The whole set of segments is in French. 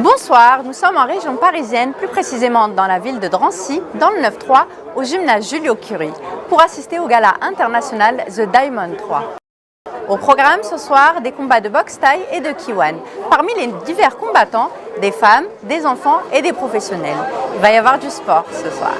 Bonsoir, nous sommes en région parisienne, plus précisément dans la ville de Drancy, dans le 9-3, au gymnase Julio-Curie, pour assister au gala international The Diamond 3. Au programme ce soir, des combats de boxe thaï et de K1. Parmi les divers combattants, des femmes, des enfants et des professionnels. Il va y avoir du sport ce soir.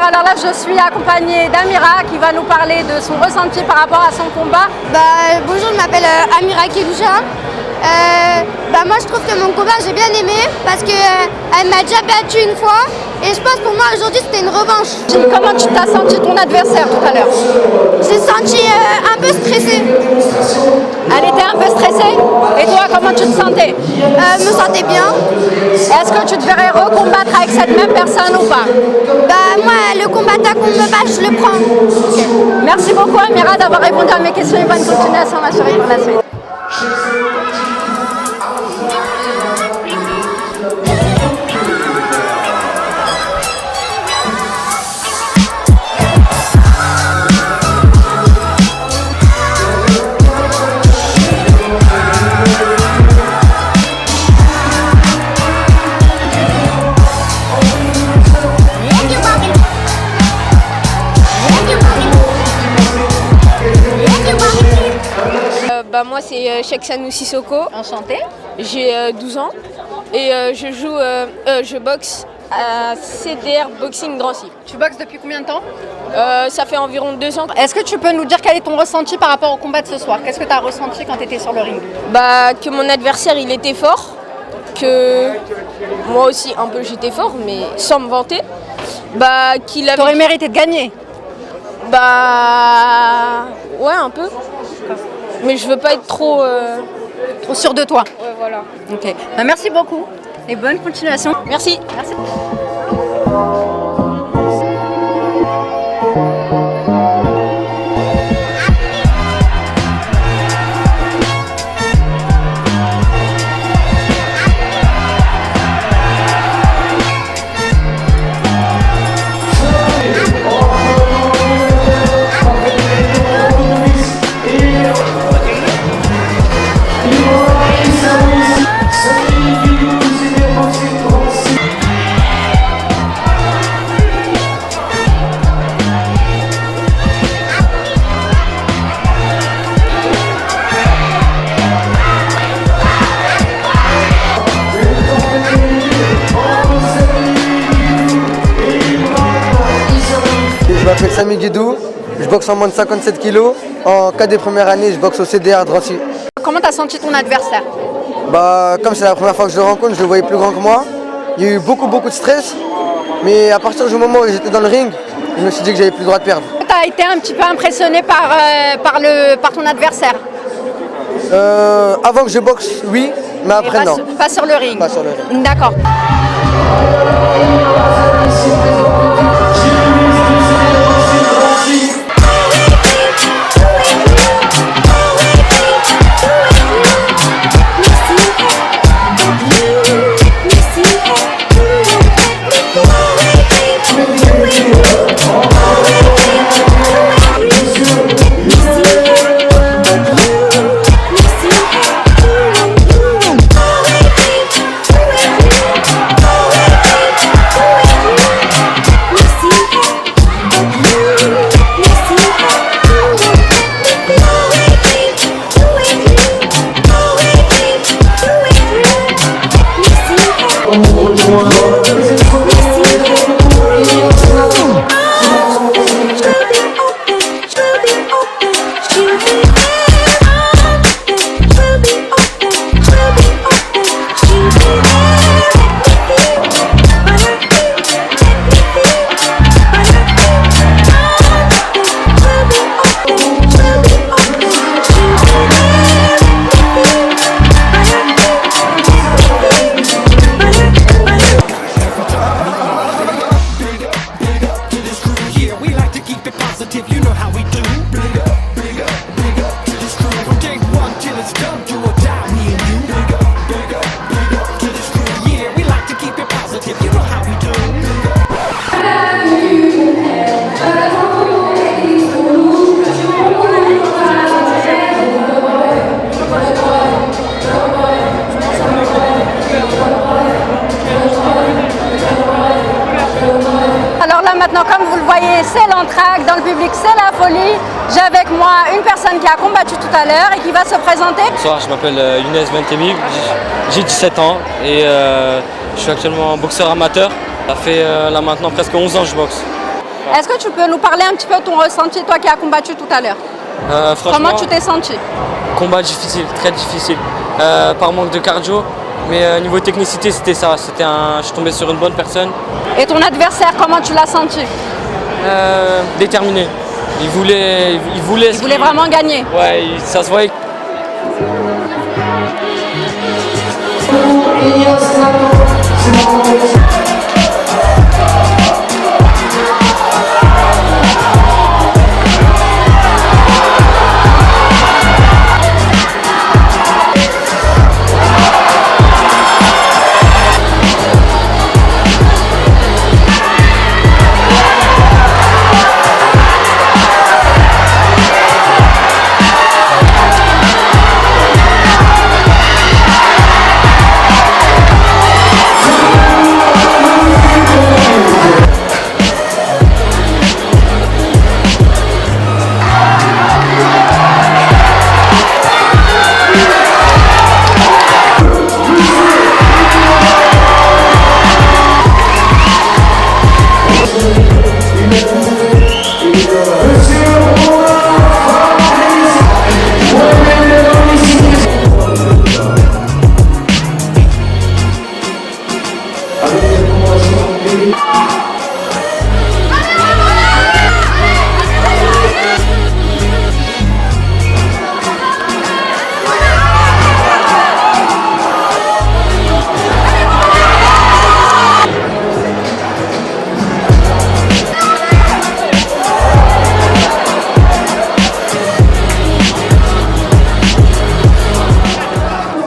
Alors là, je suis accompagnée d'Amira qui va nous parler de son ressenti par rapport à son combat. Bonjour, je m'appelle Amira Keloucha. Moi, je trouve que mon combat, j'ai bien aimé parce qu'elle m'a déjà battu une fois. Et je pense pour moi, aujourd'hui, c'était une revanche. Comment tu t'as senti ton adversaire tout à l'heure? J'ai senti un peu stressée. Elle était un peu stressée? Et toi, comment tu te sentais? Me sentais bien. Est-ce que tu te verrais recombattre avec cette même personne ou pas? Moi, le combattant qu'on me bat, je le prends. Okay. Merci beaucoup Amira d'avoir répondu à mes questions et bonne continuation ma chérie pour la suite. Moi c'est Cheikhsanou Sissoko. Enchantée. J'ai 12 ans et je boxe à CDR Boxing Drancy. Tu boxes depuis combien de temps? Ça fait environ 2 ans. Est-ce que tu peux nous dire quel est ton ressenti par rapport au combat de ce soir? Qu'est-ce que tu as ressenti quand tu étais sur le ring? Que mon adversaire il était fort, que moi aussi un peu j'étais fort mais sans me vanter. Qu'il avait... T'aurais mérité de gagner? Ouais, un peu. Mais je veux pas être trop sûr de toi. Ouais, voilà. Ok. Merci beaucoup et bonne continuation. Merci. Merci. Je m'appelle Samy Guidou, je boxe en moins de 57 kg. En cas des premières années, je boxe au CDR Drancy. Comment tu as senti ton adversaire? Comme c'est la première fois que je le rencontre, je le voyais plus grand que moi. Il y a eu beaucoup de stress, mais à partir du moment où j'étais dans le ring, je me suis dit que j'avais plus le droit de perdre. Tu as été un petit peu impressionné par ton adversaire? Avant que je boxe, oui, mais après non. Pas sur le ring? Pas sur le ring. D'accord. Maintenant, comme vous le voyez, c'est l'entraque, dans le public, c'est la folie. J'ai avec moi une personne qui a combattu tout à l'heure et qui va se présenter. Bonsoir, je m'appelle Younes Bentemi, j'ai 17 ans et je suis actuellement boxeur amateur. Ça fait là maintenant presque 11 ans que je boxe. Est-ce que tu peux nous parler un petit peu de ton ressenti, toi qui as combattu tout à l'heure? Comment tu t'es senti? Combat difficile, très difficile, par manque de cardio. Mais niveau technicité, c'était ça. Je suis tombé sur une bonne personne. Et ton adversaire, comment tu l'as senti? Déterminé. Il voulait vraiment gagner. Ouais, ça se voyait.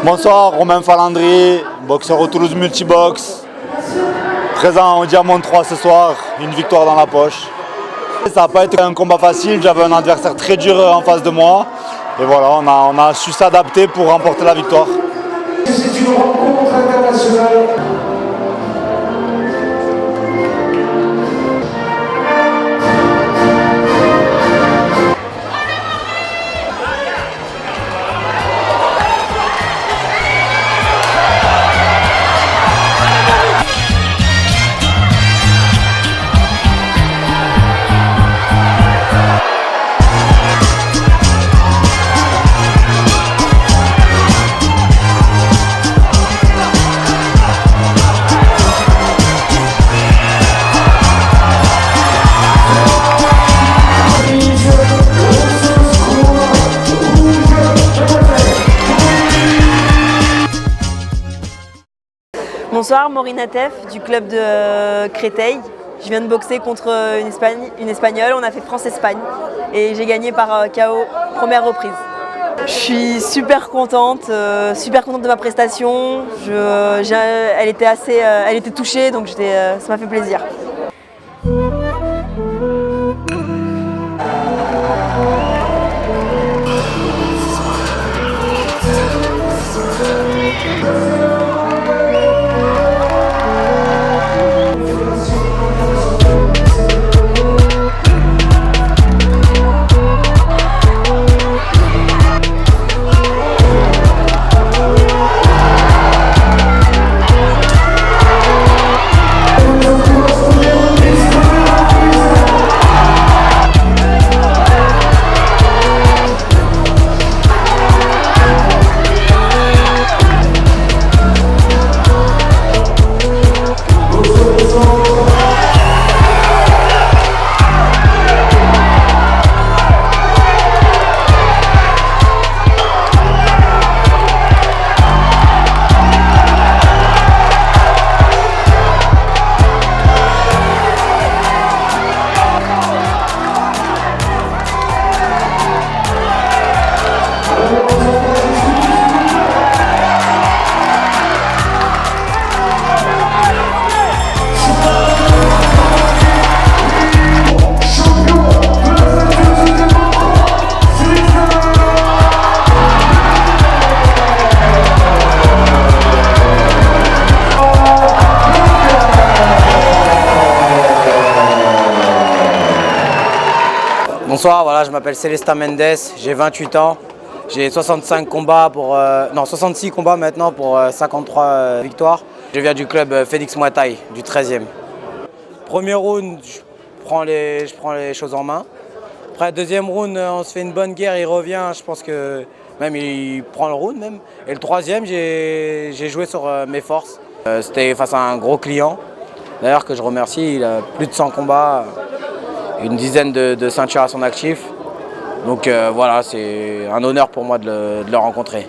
Bonsoir, Romain Falandry, boxeur au Toulouse Multibox, présent au Diamant 3 ce soir, une victoire dans la poche. Ça n'a pas été un combat facile, j'avais un adversaire très dur en face de moi et voilà, on a su s'adapter pour remporter la victoire. C'est une rencontre internationale. Bonsoir, Maureen Atef du club de Créteil. Je viens de boxer contre une Espagnole, on a fait France-Espagne et j'ai gagné par KO première reprise. Je suis super contente de ma prestation. Elle était touchée, donc ça m'a fait plaisir. Bonsoir, voilà, je m'appelle Célestin Mendes, j'ai 28 ans. J'ai 66 combats maintenant pour 53 victoires. Je viens du club Phoenix Muay Thai, du 13e. Premier round, je prends les choses en main. Après, deuxième round, on se fait une bonne guerre, il revient, je pense que même il prend le round même. Et le troisième, j'ai joué sur mes forces. C'était face à un gros client, d'ailleurs que je remercie, il a plus de 100 combats, une dizaine de ceintures à son actif. Donc voilà, c'est un honneur pour moi de le rencontrer.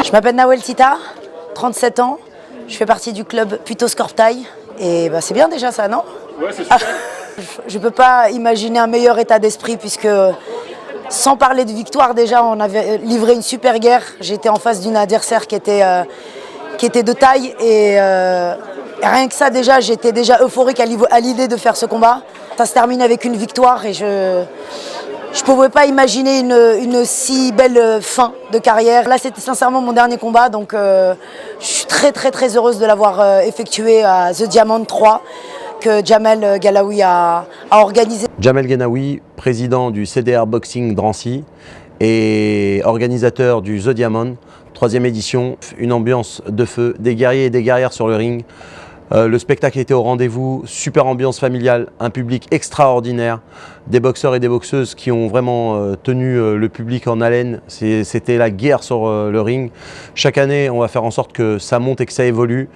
Je m'appelle Nawel Tita, 37 ans. Je fais partie du club Putos Korptaï. Et bah, c'est bien déjà ça, non? Ouais, c'est super. Je ne peux pas imaginer un meilleur état d'esprit puisque, sans parler de victoire déjà, on avait livré une super guerre. J'étais en face d'une adversaire qui était de taille et rien que ça déjà, j'étais déjà euphorique à l'idée de faire ce combat. Ça se termine avec une victoire et je ne pouvais pas imaginer une si belle fin de carrière. Là, c'était sincèrement mon dernier combat, donc je suis très heureuse de l'avoir effectué à The Diamond 3 que Jamel Galaoui a organisé. Jamel Galaoui, président du CDR Boxing Drancy et organisateur du The Diamond, 3e édition. Une ambiance de feu, des guerriers et des guerrières sur le ring. Le spectacle était au rendez-vous, super ambiance familiale, un public extraordinaire, des boxeurs et des boxeuses qui ont vraiment tenu le public en haleine. C'était la guerre sur le ring. Chaque année, on va faire en sorte que ça monte et que ça évolue.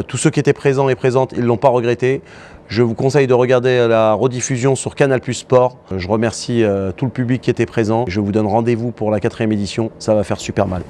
Tous ceux qui étaient présents et présentes, ils ne l'ont pas regretté. Je vous conseille de regarder la rediffusion sur Canal+ Sport. Je remercie tout le public qui était présent. Je vous donne rendez-vous pour la 4e édition, ça va faire super mal.